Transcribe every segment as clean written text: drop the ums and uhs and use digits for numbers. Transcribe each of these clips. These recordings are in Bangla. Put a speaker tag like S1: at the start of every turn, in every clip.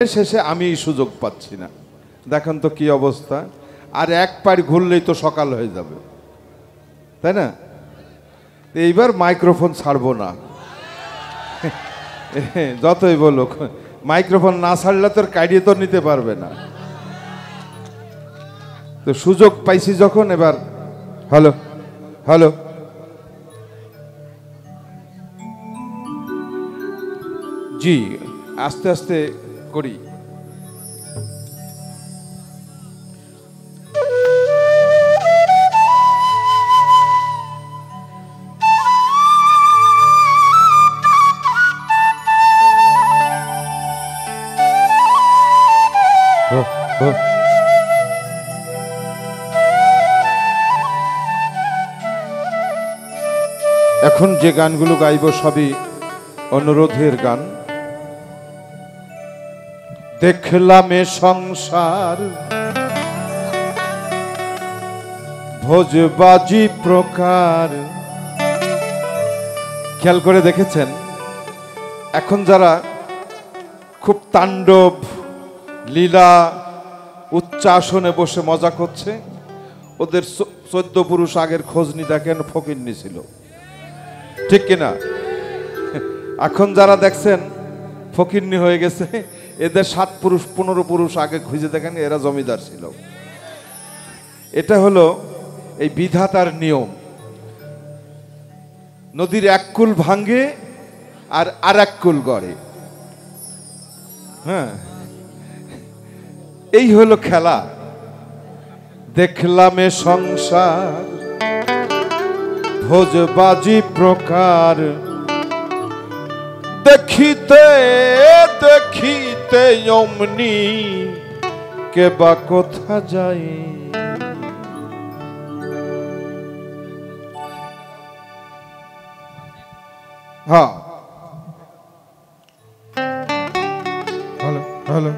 S1: শেষে আমি সুযোগ পাচ্ছি না। দেখেন তো কি অবস্থা। আর এক পাড় ঘুরলেই তো সকাল হয়ে যাবে, তাই না? এইবার মাইক্রোফোন ছাড়বো না, যতই বলুক। মাইক্রোফোন না ছাড়লে তোর কাটিয়ে তো নিতে পারবে না। তো সুযোগ পাইছি যখন, এবার হ্যালো হ্যালো। জি, আস্তে আস্তে করি। এখন যে গানগুলো গাইব সবই অনুরোধের গান। দেখলাম এ সংসার ভোজবাজি প্রকার। খেয়াল করে দেখেছেন, এখন যারা খুব তাণ্ডব লীলা উচ্চাসনে বসে মজা করছে, ওদের 14 পুরুষ আগের খোঁজ নি দেখেন ফকিন্নি ছিল, ঠিক কিনা? এখন যারা দেখছেন ফকিন্নি হয়ে গেছে, এদের 7 পুরুষ 15 পুরুষ আগে খুঁজে দেখেন এরা জমিদার ছিল। এটা হলো এই বিধাতার নিয়ম। নদীর এক কুল ভাঙ্গে আর এক কুল গড়ে। হ্যাঁ, এই হলো খেলা। দেখলাম এ সংসার ভোজবাজি প্রকার। দেখিতে দেখিতে অমনি কে বা কোথা যায়। হ্যাঁ, হ্যালো হ্যালো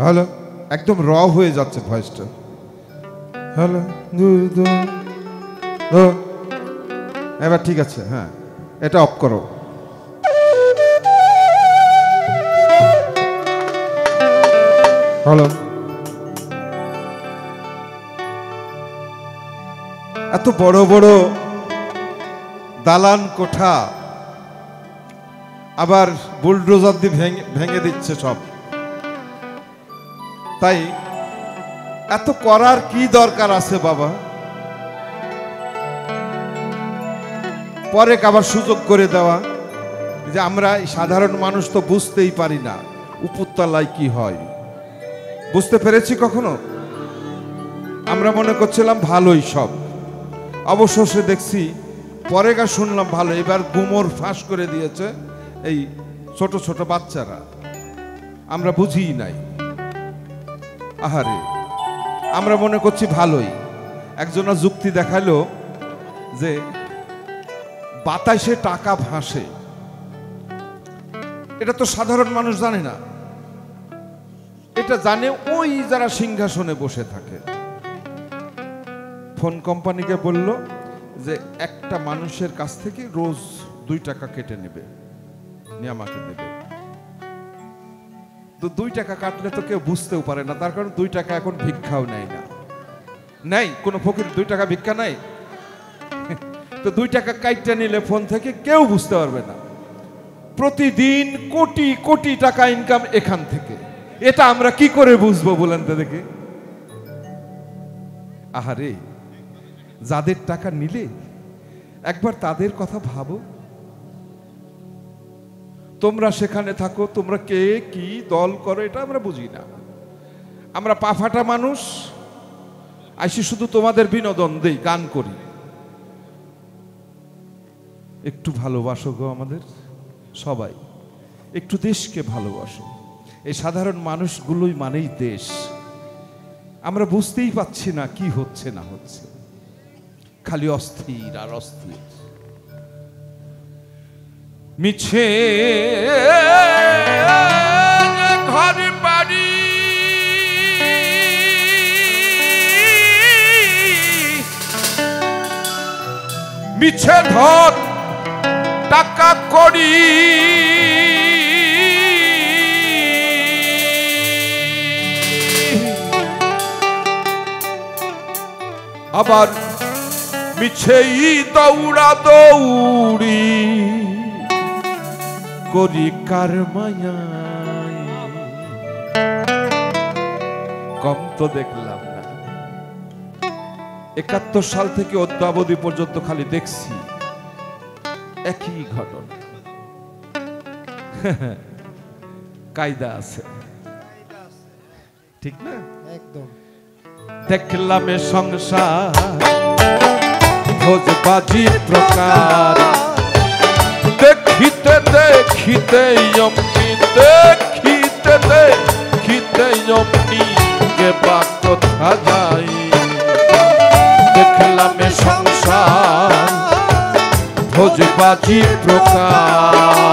S1: হ্যালো, একদম র হয়ে যাচ্ছে ভয়েসটা। হ্যালো, এবার ঠিক আছে। হ্যাঁ, এটা অফ করো। হ্যালো, এত বড় বড় দালান কোঠা আবার বুলডোজার দিয়ে ভেঙে দিচ্ছে সব। তাই এত করার কি দরকার আছে বাবা? পরে আবার সুযোগ করে দেওয়া, যে আমরা সাধারণ মানুষ তো বুঝতেই পারি না উপরতলায় কি হয়। বুঝতে পেরেছি কখনো? আমরা মনে করছিলাম ভালোই সব, অবশেষে দেখছি পরে শুনলাম ভালো। এবার গুমর ফাঁস করে দিয়েছে এই ছোট ছোট বাচ্চারা, আমরা বুঝিই নাই। আহারে, আমরা মনে করছি ভালোই। একজনা যুক্তি দেখালো যে বাতাসে টাকা ভাসে, এটা তো সাধারণ মানুষ জানে না। এটা জানে ওই যারা সিংহাসনে বসে থাকে। ফোন কোম্পানিকে বলল যে একটা মানুষের কাছ থেকে রোজ 2 টাকা কেটে নেবে, নিয়ে আমাকে দেবে। তো 2 টাকা কাটলে তো কেউ বুঝতেও পারে না, তার কারণ 2 টাকা এখন ভিক্ষাও নেয় না। নাই কোনো ফকির 2 টাকা ভিক্ষা নাই। তো 2 টাকা কাইটটা নিলে ফোন থেকে কেউ বুঝতে পারবে না। প্রতিদিন কোটি কোটি টাকা ইনকাম এখান থেকে। এটা আমরা কি করে বুঝবো বলেন তো দেখি? আহারে, যাদের টাকা নিলে একবার তাদের কথা ভাবো। তোমরা সেখানে থাকো, তোমরা কে কি দল করো এটা আমরা বুঝি না। আমরা পাফাটা মানুষ, আইসি শুধু তোমাদের বিনোদন দেই, গান করি। একটু ভালোবাসো গো আমাদের সবাই, একটু দেশকে ভালোবাসো। এই সাধারণ মানুষগুলোই মানেই দেশ। আমরা বুঝতেই পাচ্ছি না কি হচ্ছে না হচ্ছে, খালি অস্থির আর অস্থির। মিছে ঘর বাড়ি মিছে ধন টাকা করি আবার মিছেই দৌড়া দৌড়ি করি কার মায়ায়। কম তো দেখলাম না, 71 সাল থেকে অদ্যাবধি পর্যন্ত খালি দেখছি একই ঘটনা। কায়দা আছে, ঠিক না?
S2: একদম।
S1: দেখলাম এ সংসার ভোজবাজি প্রকার, দেখিতে দেখিতে অমনি, দেখিতে দেখিতে অমনি কে বা কোথা যাই। দেখলাম এ সংসার ভোজবাজি প্রকার।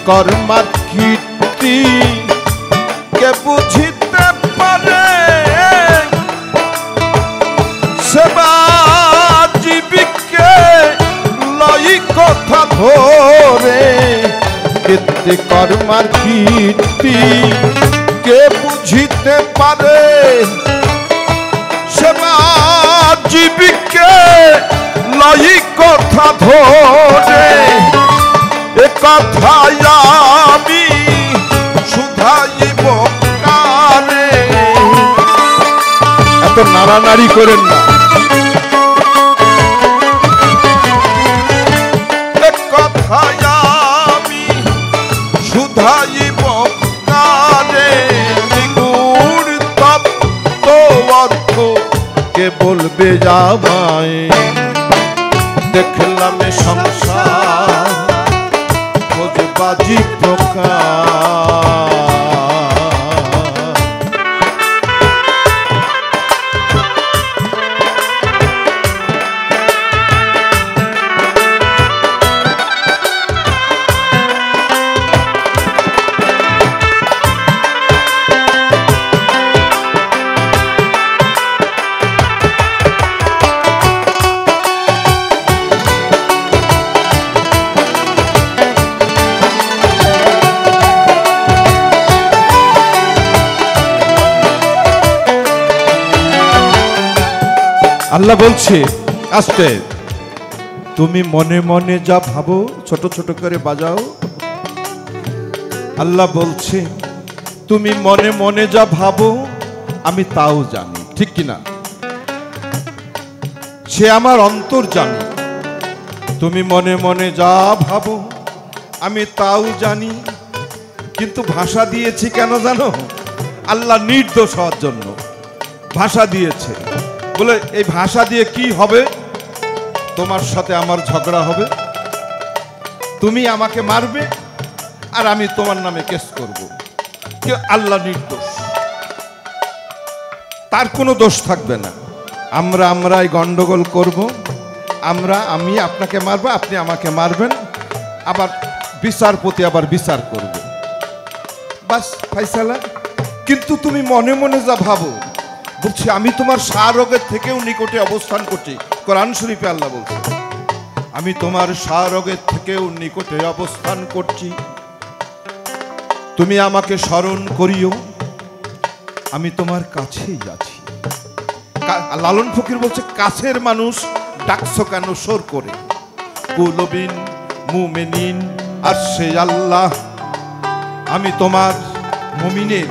S1: কর্মার কীর্তি কে বুঝিতে পারে, সেবা জীবিকে লই কথা ধরে। কীর্তি কর্মার কীর্তি কে বুঝিতে পারে, সেবা জীবিকে লই কথা ধরে। এ কথায় আমি শুধাইব কারে। এত নাড়ানাড়ি করেন না। এ কথায় আমি শুধাইব কারে। দ্বিগুণ তত্ত্ব অর্থ কে বলবে আমায়। দেখলাম এ সংসার ভোজবাজি প্রকার। আল্লাহ বলছে আস্তে, তুমি মনে মনে যা ভাবো, ছোট ছোট করে বাজাও। আল্লাহ বলছে তুমি মনে মনে যা ভাবো আমি তাও জানি, ঠিক কিনা? সে আমার অন্তর জানি। তুমি মনে মনে যা ভাবো আমি তাও জানি, কিন্তু ভাষা দিয়েছি কেন জানো? আল্লাহ নির্দোষ হওয়ার জন্য ভাষা দিয়েছে। বলে এই ভাষা দিয়ে কি হবে? তোমার সাথে আমার ঝগড়া হবে, তুমি আমাকে মারবে আর আমি তোমার নামে কেস করব। আল্লাহ নির্দোষ, তার কোনো দোষ থাকবে না। আমরাই গন্ডগোল করব, আমি আপনাকে মারবো, আপনি আমাকে মারবেন, আবার বিচারপতি আবার বিচার করবে, বাস ফাইসালা। কিন্তু তুমি মনে মনে যা ভাবো, বলছি আমি তোমার শাহরগের থেকেও নিকটে অবস্থান করছি। কোরআন শরীফে আল্লাহ বলছে আমি তোমার শাহরগের থেকেও নিকটে অবস্থান করছি। তুমি আমাকে স্মরণ করিও, আমি তোমার কাছেই আছি। লালন ফকির বলছে কাছের মানুষ ডাকছো কেন সোর করে। কুলবিন মুমিনিন আর সে আল্লাহ, আমি তোমার মুমিনের,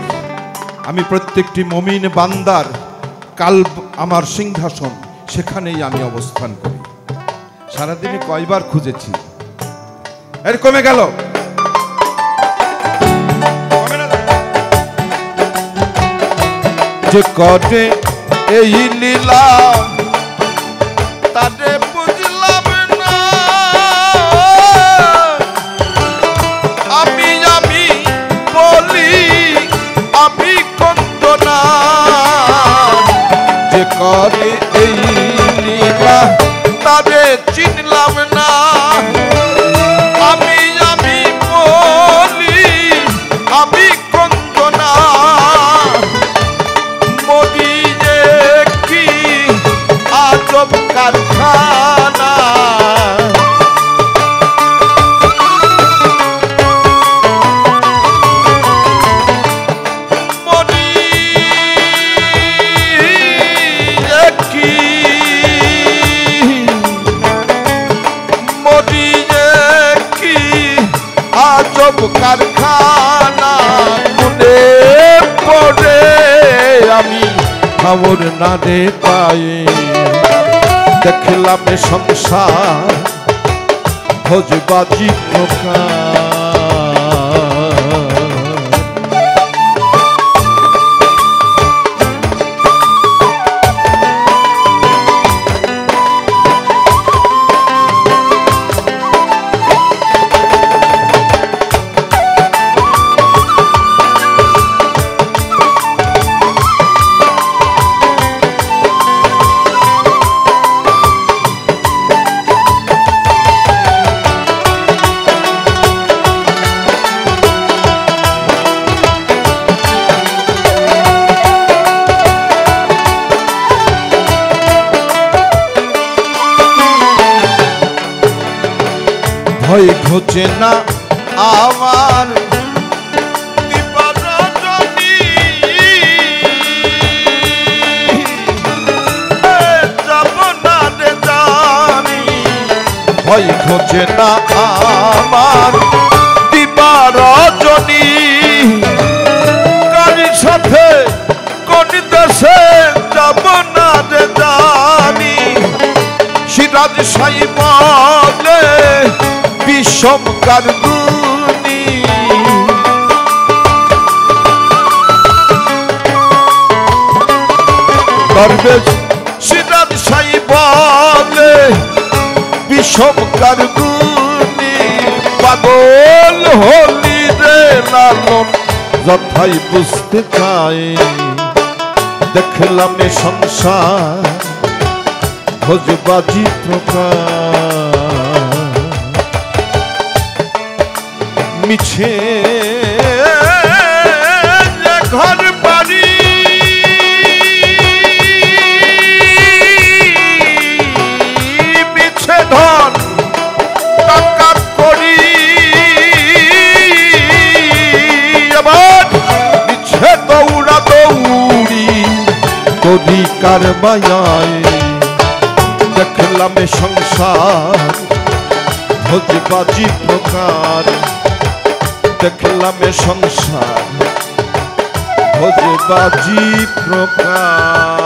S1: আমি প্রত্যেকটি মুমিন বান্দার কাল্ব আমার সিংহাসন, সেখানেই আমি অবস্থান করি। সারাদিনে কয়বার খুঁজেছি, এর কমে গেল। যে কটে এই লীলা তাতে বুঝলাম না, আমি করে এই লীলা তারে চিনলাম না আমি আমি বলি আমি কন্দনা মরি যে কি আজব কারখানা আজব কারখানা মনে পড়ে আমি খবর না রে পাই দেখলাম সংসার ভোজবাজি প্রকার ভয় ঘুচে না আমার যাব না রে জানি ভয় ঘুচে না আমার দিবার রজনী কার সাথে কোন দেশে যাব না রে জানি সিরাজ সাই বলে বিষম কারগুনি দরবেশ সিরাজ সাই বলে বিষম কারগুনি পাগল হলি রে লালন যথাই বুঝতে চাই দেখলাম এ সংসার ভোজবাজি প্রকার মিছে ঘর বাড়ি মিছে ধন টাকা করি আবার মিছে দৌড়া দৌড়ি করি কার মায়ায় দেখলাম এ সংসার ভোজবাজি প্রকার দেখলাম এ সংসার ভোজবাজি প্রকার